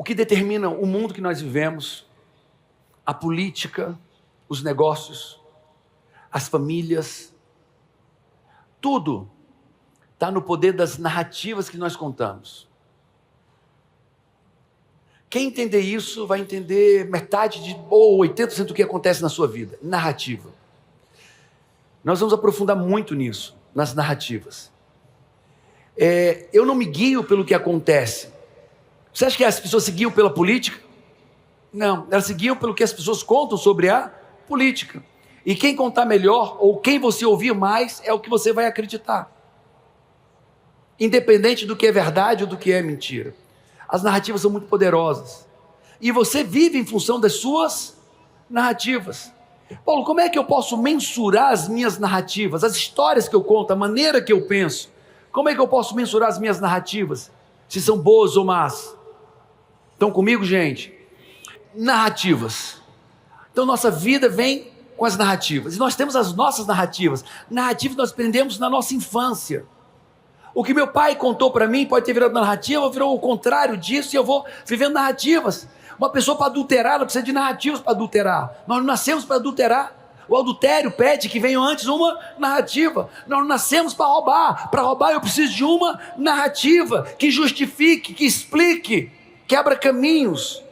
que determina o mundo que nós vivemos, a política, os negócios, as famílias, tudo está no poder das narrativas que nós contamos. Quem entender isso vai entender metade ou 80% do que acontece na sua vida. Narrativa. Nós vamos aprofundar muito nisso, nas narrativas. Eu não me guio pelo que acontece. Você acha que as pessoas se guiam pela política? Não, elas se guiam pelo que as pessoas contam sobre a política. E quem contar melhor, ou quem você ouvir mais, é o que você vai acreditar. Independente do que é verdade ou do que é mentira. As narrativas são muito poderosas. E você vive em função das suas narrativas. Paulo, como é que eu posso mensurar as minhas narrativas, as histórias que eu conto, a maneira que eu penso? Como é que eu posso mensurar as minhas narrativas? Se são boas ou más? Estão comigo, gente? Narrativas. Então nossa vida vem com as narrativas. E nós temos as nossas narrativas. Narrativas nós aprendemos na nossa infância. O que meu pai contou para mim pode ter virado narrativa, virou o contrário disso, e eu vou vivendo narrativas. Uma pessoa para adulterar, não precisa de narrativas para adulterar. Nós não nascemos para adulterar. O adultério pede que venha antes uma narrativa. Nós não nascemos para roubar. Para roubar eu preciso de uma narrativa que justifique, que explique, que abra caminhos.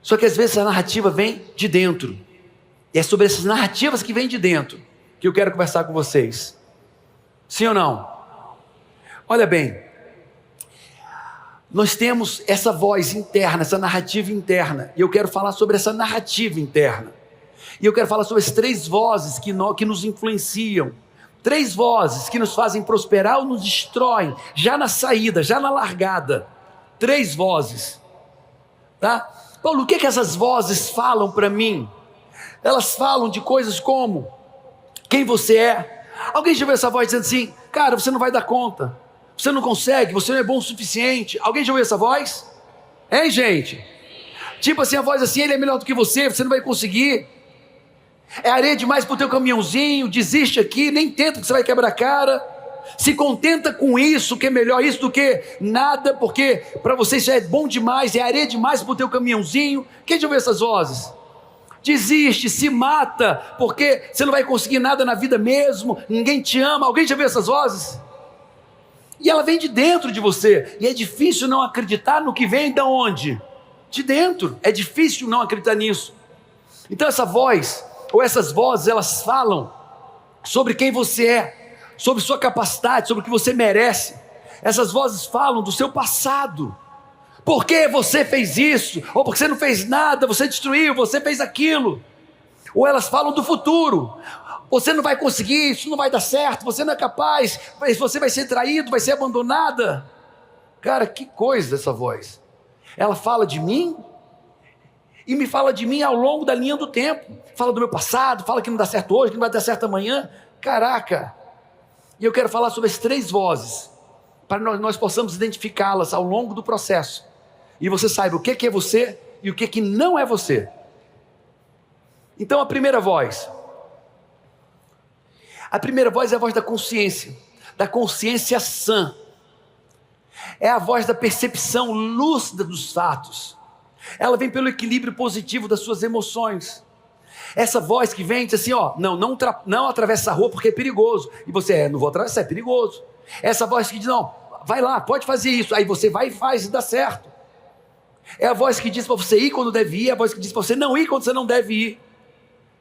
Só que às vezes a narrativa vem de dentro. E é sobre essas narrativas que vêm de dentro que eu quero conversar com vocês. Sim ou não? Olha bem, nós temos essa voz interna, essa narrativa interna, e eu quero falar sobre essa narrativa interna. E eu quero falar sobre as 3 vozes que nos influenciam. 3 vozes que nos fazem prosperar ou nos destroem, já na saída, já na largada. 3 vozes. Tá? Paulo, o que essas vozes falam para mim? Elas falam de coisas como quem você é. Alguém já ouviu essa voz dizendo assim: cara, você não vai dar conta, você não consegue, você não é bom o suficiente? Alguém já ouviu essa voz? Hein, gente? Tipo assim, a voz assim: ele é melhor do que você não vai conseguir, é areia demais pro teu caminhãozinho, desiste aqui, nem tenta que você vai quebrar a cara, se contenta com isso, que é melhor isso do que nada, porque para você já é bom demais, é areia demais pro teu caminhãozinho. Quem já ouviu essas vozes? Desiste, se mata, porque você não vai conseguir nada na vida mesmo, ninguém te ama. Alguém já viu essas vozes? E ela vem de dentro de você, e é difícil não acreditar no que vem de onde? De dentro, é difícil não acreditar nisso. Então essa voz, ou essas vozes, elas falam sobre quem você é, sobre sua capacidade, sobre o que você merece. Essas vozes falam do seu passado. Por que você fez isso? Ou porque você não fez nada, você destruiu, você fez aquilo. Ou elas falam do futuro: você não vai conseguir, isso não vai dar certo, você não é capaz, você vai ser traído, vai ser abandonada. Cara, que coisa essa voz. Ela fala de mim, e me fala de mim ao longo da linha do tempo. Fala do meu passado, fala que não dá certo hoje, que não vai dar certo amanhã. Caraca. E eu quero falar sobre as 3 vozes, para nós possamos identificá-las ao longo do processo. E você saiba o que é você e o que não é você. Então a primeira voz é a voz da consciência sã. É a voz da percepção lúcida dos fatos. Ela vem pelo equilíbrio positivo das suas emoções. Essa voz que vem diz assim: ó, não atravessa a rua porque é perigoso. E você: não vou atravessar, é perigoso. Essa voz que diz: não, vai lá, pode fazer isso. Aí você vai e faz e dá certo. É a voz que diz para você ir quando deve ir, é a voz que diz para você não ir quando você não deve ir.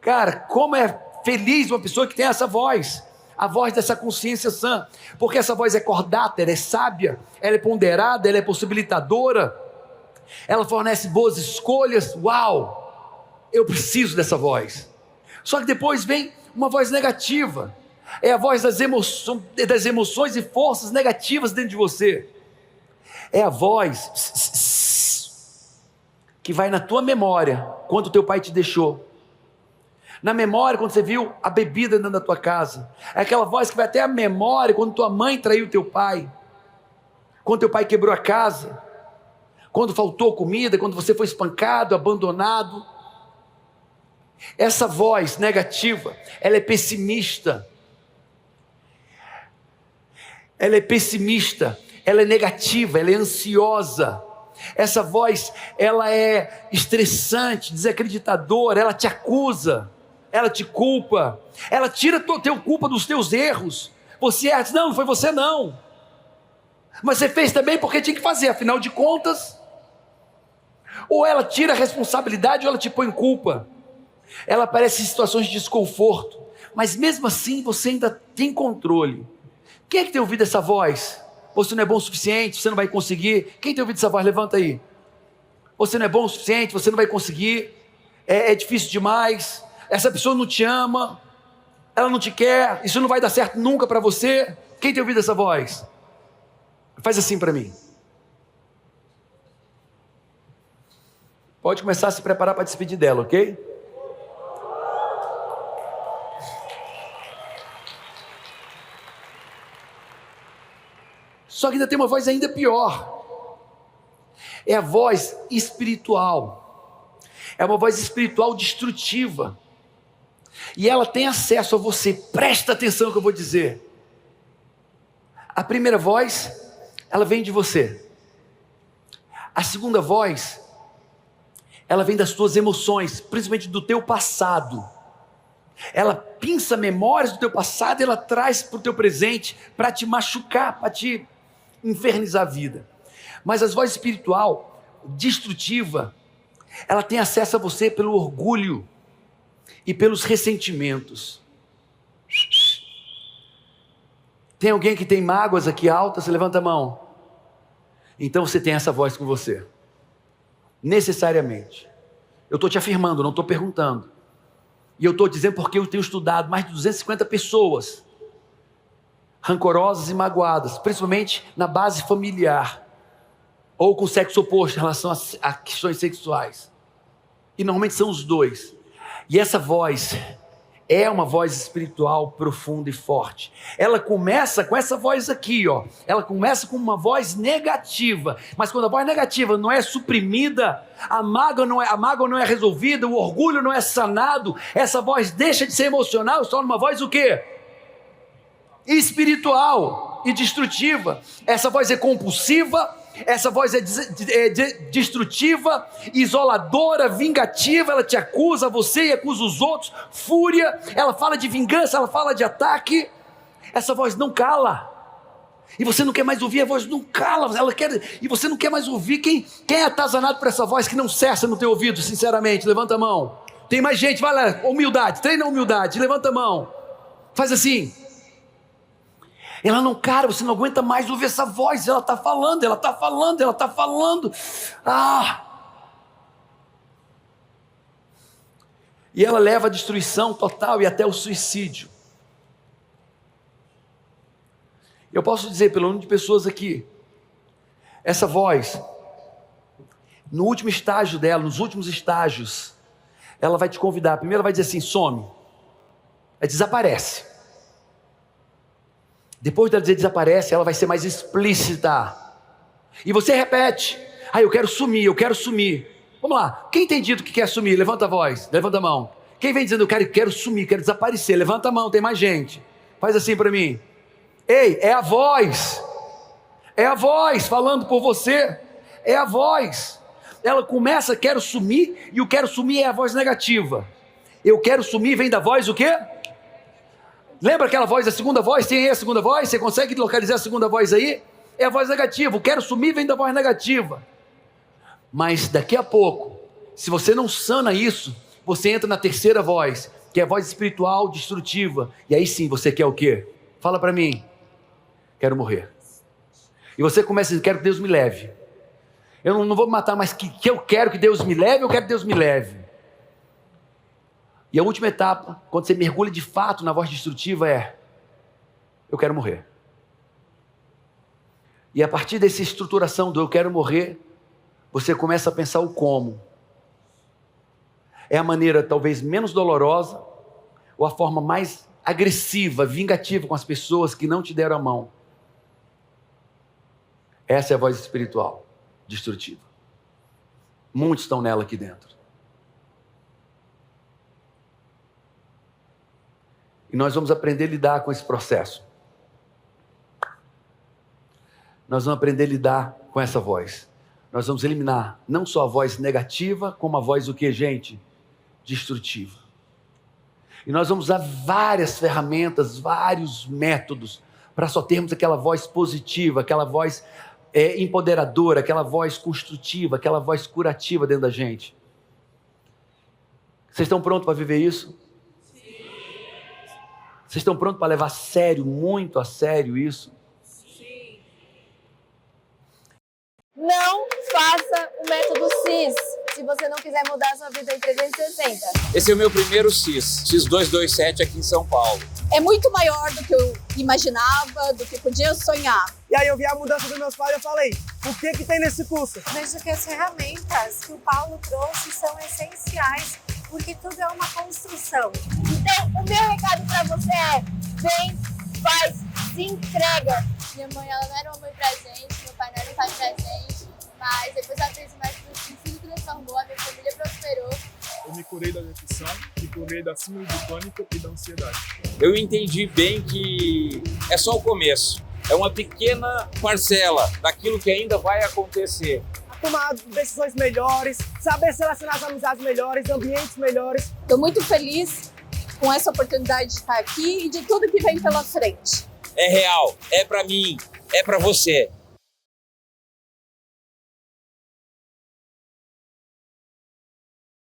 Cara, como é feliz uma pessoa que tem essa voz, a voz dessa consciência sã, porque essa voz é cordata, ela é sábia, ela é ponderada, ela é possibilitadora, ela fornece boas escolhas. Uau, eu preciso dessa voz. Só que depois vem uma voz negativa, é a voz das emoções e forças negativas dentro de você. É a voz que vai na tua memória quando o teu pai te deixou, na memória quando você viu a bebida dentro da tua casa. É aquela voz que vai até a memória quando tua mãe traiu teu pai, quando teu pai quebrou a casa, quando faltou comida, quando você foi espancado, abandonado. Essa voz negativa, ela é pessimista, ela é negativa, ela é ansiosa, Essa voz, ela é estressante, desacreditadora, ela te acusa, ela te culpa, ela tira teu culpa dos teus erros. Você diz, não foi você não. Mas você fez também porque tinha que fazer, afinal de contas. Ou ela tira a responsabilidade ou ela te põe em culpa. Ela aparece em situações de desconforto, mas mesmo assim você ainda tem controle. Quem é que tem ouvido essa voz? Você não é bom o suficiente, você não vai conseguir. Quem tem ouvido essa voz? Levanta aí. Você não é bom o suficiente, você não vai conseguir. É difícil demais. Essa pessoa não te ama. Ela não te quer. Isso não vai dar certo nunca para você. Quem tem ouvido essa voz? Faz assim para mim. Pode começar a se preparar para despedir dela, ok? Só que ainda tem uma voz ainda pior. É a voz espiritual. É uma voz espiritual destrutiva. E ela tem acesso a você. Presta atenção no que eu vou dizer. A primeira voz, ela vem de você. A segunda voz, ela vem das tuas emoções, principalmente do teu passado. Ela pinça memórias do teu passado e ela traz para o teu presente para te machucar, para te infernizar a vida. Mas a voz espiritual destrutiva, ela tem acesso a você pelo orgulho e pelos ressentimentos. Tem alguém que tem mágoas aqui altas? Você levanta a mão. Então você tem essa voz com você. Necessariamente. Eu estou te afirmando, não estou perguntando. E eu estou dizendo porque eu tenho estudado mais de 250 pessoas rancorosas e magoadas, principalmente na base familiar, ou com sexo oposto em relação a questões sexuais. E normalmente são os dois. E essa voz é uma voz espiritual profunda e forte. Ela começa com essa voz aqui, ó. Ela começa com uma voz negativa, mas quando a voz negativa não é suprimida, a mágoa não é resolvida, o orgulho não é sanado, essa voz deixa de ser emocional, se torna uma voz o quê? Espiritual e destrutiva. Essa voz é compulsiva, essa voz é destrutiva, isoladora, vingativa. Ela te acusa, você e acusa os outros. Fúria, ela fala de vingança, ela fala de ataque. Essa voz não cala. E você não quer mais ouvir, a voz não cala. E você não quer mais ouvir. Quem é atazanado por essa voz que não cessa no teu ouvido, sinceramente? Levanta a mão. Tem mais gente, vai lá, humildade, treina a humildade, levanta a mão. Faz assim. Ela não, cara, você não aguenta mais ouvir essa voz. Ela está falando, ela está falando, ela está falando. E ela leva à destruição total e até o suicídio. Eu posso dizer, pelo número de pessoas aqui, essa voz, no último estágio dela, nos últimos estágios, ela vai te convidar. Primeiro ela vai dizer assim, some. Desaparece. Depois dela dizer desaparece, ela vai ser mais explícita. E você repete, eu quero sumir, eu quero sumir. Vamos lá, quem tem dito que quer sumir? Levanta a voz, levanta a mão. Quem vem dizendo, eu quero sumir, quero desaparecer? Levanta a mão, tem mais gente. Faz assim para mim. Ei, é a voz falando por você. É a voz. Ela começa, quero sumir, e o quero sumir é a voz negativa. Eu quero sumir vem da voz o quê? Lembra aquela voz, a segunda voz? Tem aí a segunda voz? Você consegue localizar a segunda voz aí? É a voz negativa. O quero sumir vem da voz negativa. Mas daqui a pouco, se você não sana isso, você entra na terceira voz, que é a voz espiritual destrutiva. E aí sim, você quer o quê? Fala para mim. Quero morrer. E você começa a dizer, quero que Deus me leve. Eu não vou me matar, mas que eu quero que Deus me leve, eu quero que Deus me leve. E a última etapa, quando você mergulha de fato na voz destrutiva é, eu quero morrer. E a partir dessa estruturação do eu quero morrer, você começa a pensar o como. É a maneira talvez menos dolorosa, ou a forma mais agressiva, vingativa com as pessoas que não te deram a mão. Essa é a voz espiritual, destrutiva. Muitos estão nela aqui dentro. E nós vamos aprender a lidar com esse processo. Nós vamos aprender a lidar com essa voz. Nós vamos eliminar não só a voz negativa, como a voz o que, gente? Destrutiva. E nós vamos usar várias ferramentas, vários métodos, para só termos aquela voz positiva, aquela voz empoderadora, aquela voz construtiva, aquela voz curativa dentro da gente. Vocês estão prontos para viver isso? Sim. Vocês estão prontos para levar a sério, muito a sério isso? Sim. Não faça o método CIS se você não quiser mudar a sua vida em 360. Esse é o meu primeiro CIS, CIS 227 aqui em São Paulo. É muito maior do que eu imaginava, do que podia sonhar. E aí eu vi a mudança dos meus pais e eu falei, o que que tem nesse curso? Vejo que as ferramentas que o Paulo trouxe são essenciais, porque tudo é uma construção. Então, o meu recado para você é: vem, faz, se entrega. Minha mãe, ela não era uma mãe presente, meu pai não era um pai presente, mas depois ela fez o método CIS, tudo transformou, a minha família prosperou. Eu me curei da depressão, me curei da síndrome do pânico e da ansiedade. Eu entendi bem que é só o começo. É uma pequena parcela daquilo que ainda vai acontecer. Tomar decisões melhores, saber selecionar as amizades melhores, ambientes melhores. Estou muito feliz com essa oportunidade de estar aqui e de tudo que vem pela frente. É real, é pra mim, é pra você.